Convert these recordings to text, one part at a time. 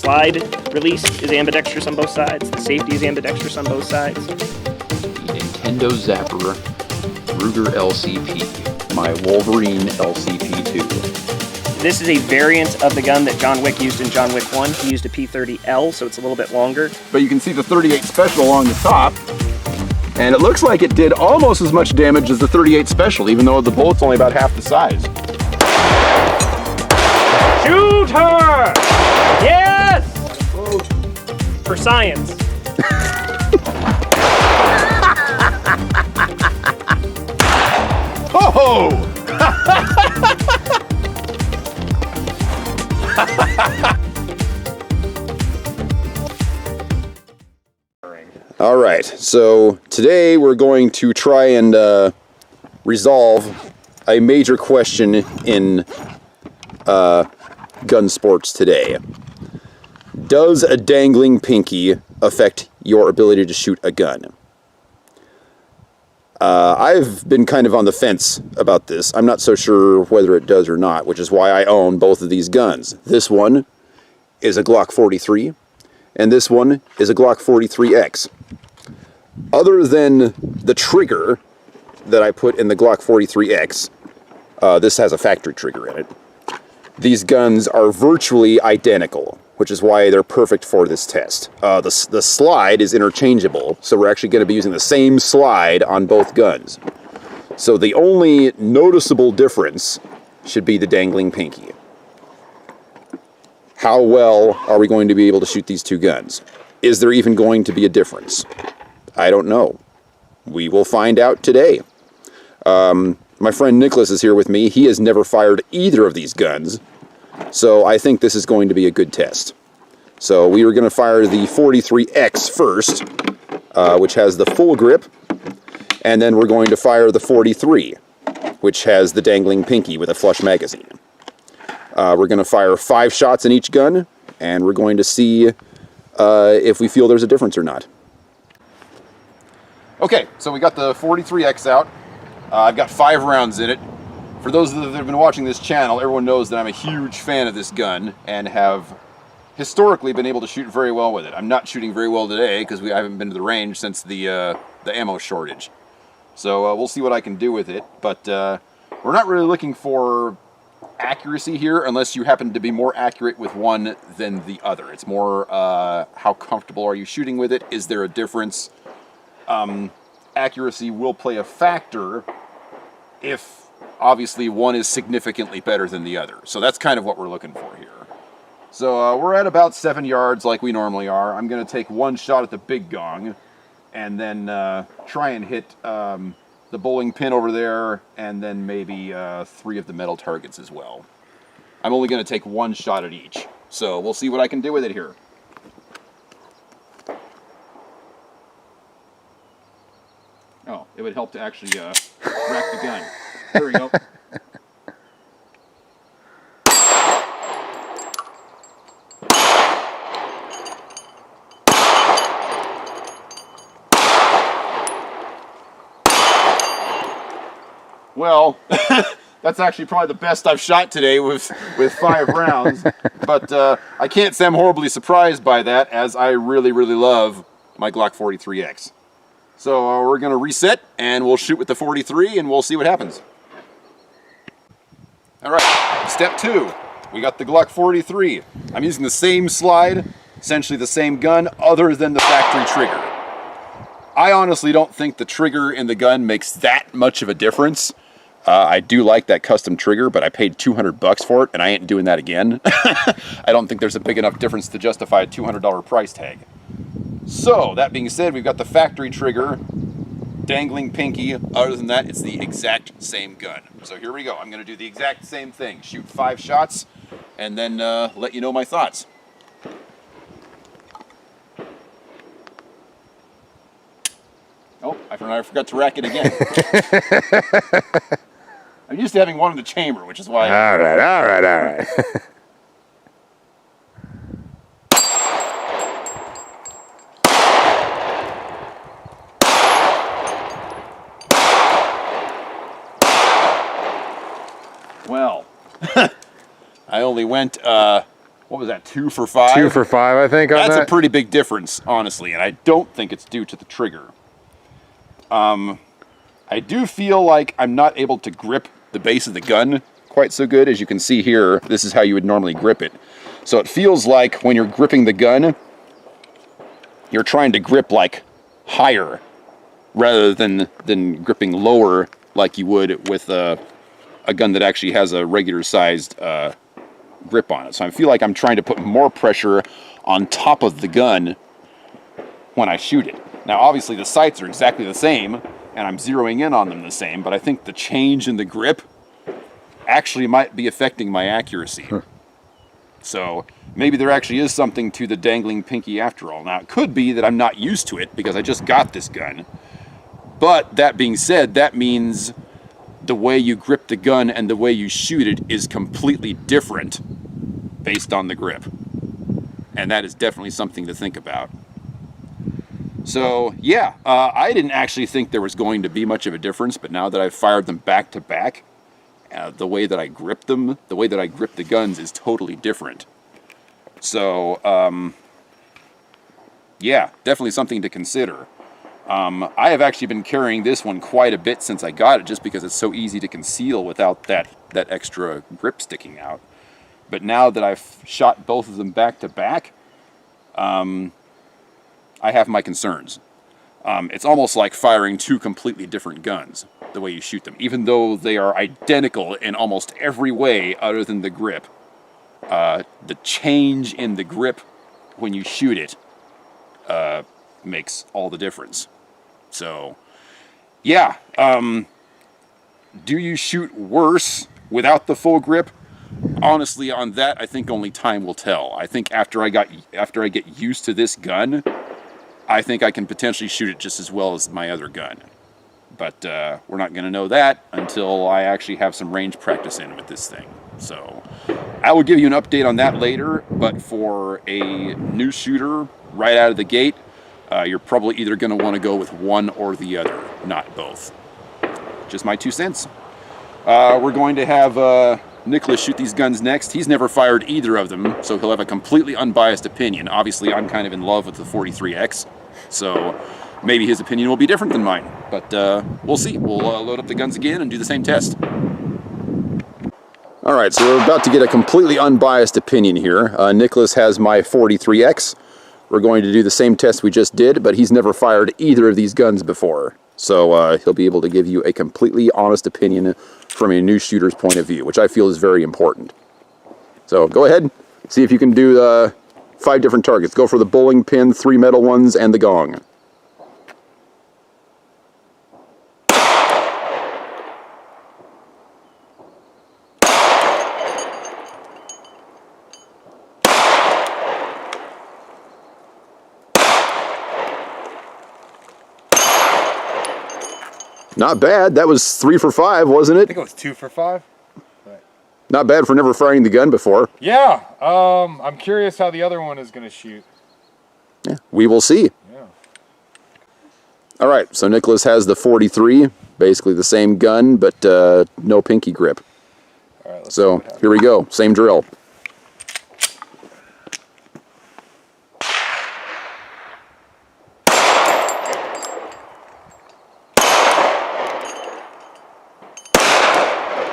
slide release is ambidextrous on both sides. The safety is ambidextrous on both sides. The Nintendo Zapper Ruger LCP, my Wolverine LCP2. This is a variant of the gun that John Wick used in John Wick 1. He used a P30L, so it's a little bit longer. But you can see the 38 Special along the top, and it looks like it did almost as much damage as the 38 Special, even though the bullet's only about half the size. Shoot her! Yes! For science. Oh! All right, so today we're going to try and resolve a major question in gun sports today. Does a dangling pinky affect your ability to shoot a gun? I've been kind of on the fence about this. I'm not so sure whether it does or not, which is why I own both of these guns. This one is a Glock 43, and this one is a Glock 43X. Other than the trigger that I put in the Glock 43X, this has a factory trigger in it. These guns are virtually identical, which is why they're perfect for this test. The slide is interchangeable, so we're actually going to be using the same slide on both guns. So the only noticeable difference should be the dangling pinky. How well are we going to be able to shoot these two guns? Is there even going to be a difference? I don't know. We will find out today. My friend Nicholas is here with me. He has never fired either of these guns, so I think this is going to be a good test. So we are going to fire the 43X first, which has the full grip, and then we're going to fire the 43, which has the dangling pinky with a flush magazine. We're going to fire 5 shots in each gun, and we're going to see if we feel there's a difference or not. Okay, so we got the 43X out. I've got 5 rounds in it. For those that have been watching this channel, everyone knows that I'm a huge fan of this gun and have historically been able to shoot very well with it. I'm not shooting very well today because I haven't been to the range since the ammo shortage. So we'll see what I can do with it, but we're not really looking for accuracy here unless you happen to be more accurate with one than the other. It's more how comfortable are you shooting with it? Is there a difference? Accuracy will play a factor if obviously one is significantly better than the other. So that's kind of what we're looking for here. So we're at about 7 yards like we normally are. I'm going to take 1 shot at the big gong and then try and hit the bowling pin over there and then maybe 3 of the metal targets as well. I'm only going to take 1 shot at each. So we'll see what I can do with it here. Oh, it would help to actually rack the gun. There we go. Well, that's actually probably the best I've shot today with 5 rounds. But I can't say I'm horribly surprised by that, as I really, really love my Glock 43X. So we're going to reset, and we'll shoot with the 43, and we'll see what happens. All right, step 2. We got the Glock 43. I'm using the same slide, essentially the same gun, other than the factory trigger. I honestly don't think the trigger in the gun makes that much of a difference. I do like that custom trigger, but I paid $200 for it, and I ain't doing that again. I don't think there's a big enough difference to justify a $200 price tag. So, that being said, we've got the factory trigger, dangling pinky. Other than that, it's the exact same gun. So here we go. I'm going to do the exact same thing. Shoot 5 shots, and then let you know my thoughts. Oh, I forgot to rack it again. I'm used to having one in the chamber, which is why... All right. Well, I only went what was that, 2 for 5? 2 for 5, I think, on That's that. a pretty big difference, honestly, and I don't think it's due to the trigger. I do feel like I'm not able to grip the base of the gun quite so good. As you can see here, this is how you would normally grip it. So it feels like when you're gripping the gun, you're trying to grip like higher rather than gripping lower like you would with a gun that actually has a regular sized grip on it. So I feel like I'm trying to put more pressure on top of the gun when I shoot it. Now obviously the sights are exactly the same and I'm zeroing in on them the same, but I think the change in the grip actually might be affecting my accuracy. So maybe there actually is something to the dangling pinky after all. Now it could be that I'm not used to it because I just got this gun. But that being said, that means the way you grip the gun and the way you shoot it is completely different based on the grip. And that is definitely something to think about. So yeah, I didn't actually think there was going to be much of a difference, but now that I've fired them back to back, the way that I grip them, the way that I grip the guns is totally different. So yeah, definitely something to consider. I have actually been carrying this one quite a bit since I got it, just because it's so easy to conceal without that extra grip sticking out. But now that I've shot both of them back to back, I have my concerns. It's almost like firing two completely different guns, the way you shoot them, even though they are identical in almost every way other than the grip. The change in the grip when you shoot it makes all the difference. So, yeah. Do you shoot worse without the full grip? Honestly, on that, I think only time will tell. I think after I get used to this gun, I think I can potentially shoot it just as well as my other gun. But we're not going to know that until I actually have some range practice in with this thing. So I will give you an update on that later, but for a new shooter right out of the gate, you're probably either going to want to go with one or the other, not both. Just my 2 cents. We're going to have Nicholas shoot these guns next. He's never fired either of them, so he'll have a completely unbiased opinion. Obviously, I'm kind of in love with the 43X, so maybe his opinion will be different than mine. But we'll see. We'll load up the guns again and do the same test. All right, so we're about to get a completely unbiased opinion here. Nicholas has my 43X. We're going to do the same test we just did, but he's never fired either of these guns before. So he'll be able to give you a completely honest opinion from a new shooter's point of view, which I feel is very important. So go ahead, see if you can do 5 different targets. Go for the bowling pin, 3 metal ones, and the gong. Not bad. That was 3 for 5, wasn't I it? think it was 2 for 5. Right. Not bad for never firing the gun before. Yeah, I'm curious how the other one is going to shoot. Yeah, we will see. Yeah. All right, so Nicholas has the 43, basically the same gun, but no pinky grip. All right, let's see So what happens. here we go, same drill.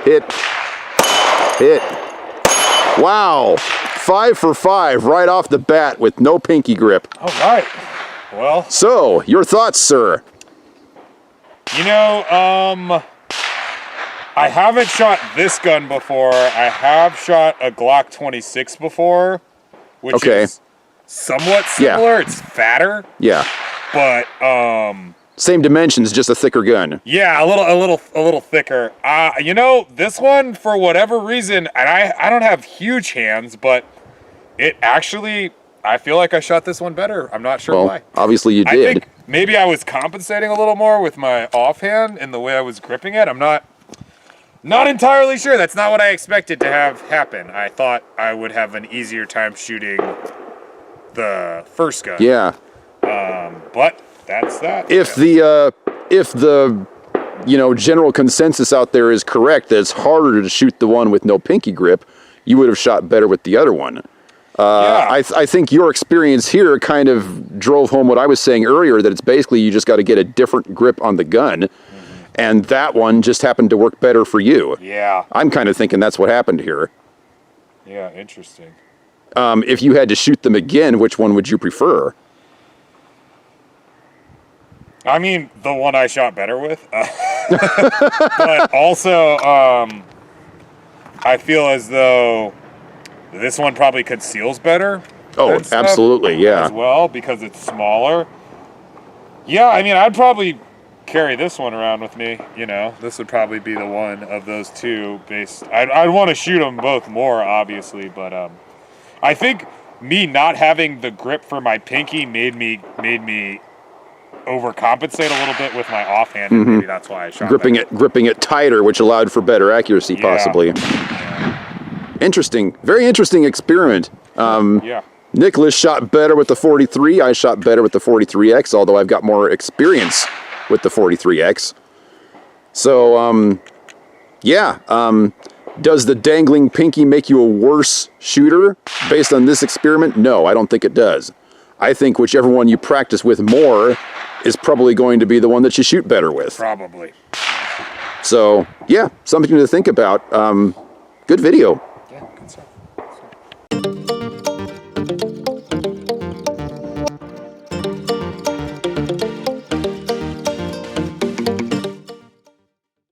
Hit. Hit. Wow. 5 for 5 right off the bat with no pinky grip. All right. Well, So, your thoughts, sir? you know, I haven't shot this gun before. I have shot a Glock 26 before, which Okay. is somewhat similar. Yeah. It's fatter, Yeah. but Same dimensions, just a thicker gun. yeah, a little thicker. You know, this one, for whatever reason, and I don't have huge hands, but it actually, I feel like I shot this one better. I'm not sure Well, why. obviously you I did. think maybe I was compensating a little more with my offhand and the way I was gripping it. I'm not entirely sure. That's not what I expected to have happen. I thought I would have an easier time shooting the first gun. Yeah. But that's that. If the general consensus out there is correct that it's harder to shoot the one with no pinky grip, you would have shot better with the other one. I think your experience here kind of drove home what I was saying earlier, that it's basically you just got to get a different grip on the gun, and that one just happened to work better for you. Yeah. I'm kind of thinking that's what happened here. Yeah, interesting. If you had to shoot them again, which one would you prefer? I mean, the one I shot better with. But also, I feel as though this one probably conceals better. Oh, absolutely, yeah. As well, because it's smaller. Yeah, I mean, I'd probably carry this one around with me. You know, this would probably be the one of those two. I'd want to shoot them both more, obviously, but I think me not having the grip for my pinky made me overcompensate a little bit with my offhand, and maybe that's why I shot gripping it tighter, which allowed for better accuracy, possibly. Interesting, very interesting experiment. Nicholas shot better with the 43. I shot better with the 43X, although I've got more experience with the 43X. So, does the dangling pinky make you a worse shooter based on this experiment? No, I don't think it does. I think whichever one you practice with more is probably going to be the one that you shoot better with. Probably. So, yeah, something to think about. Good video. Yeah, good stuff.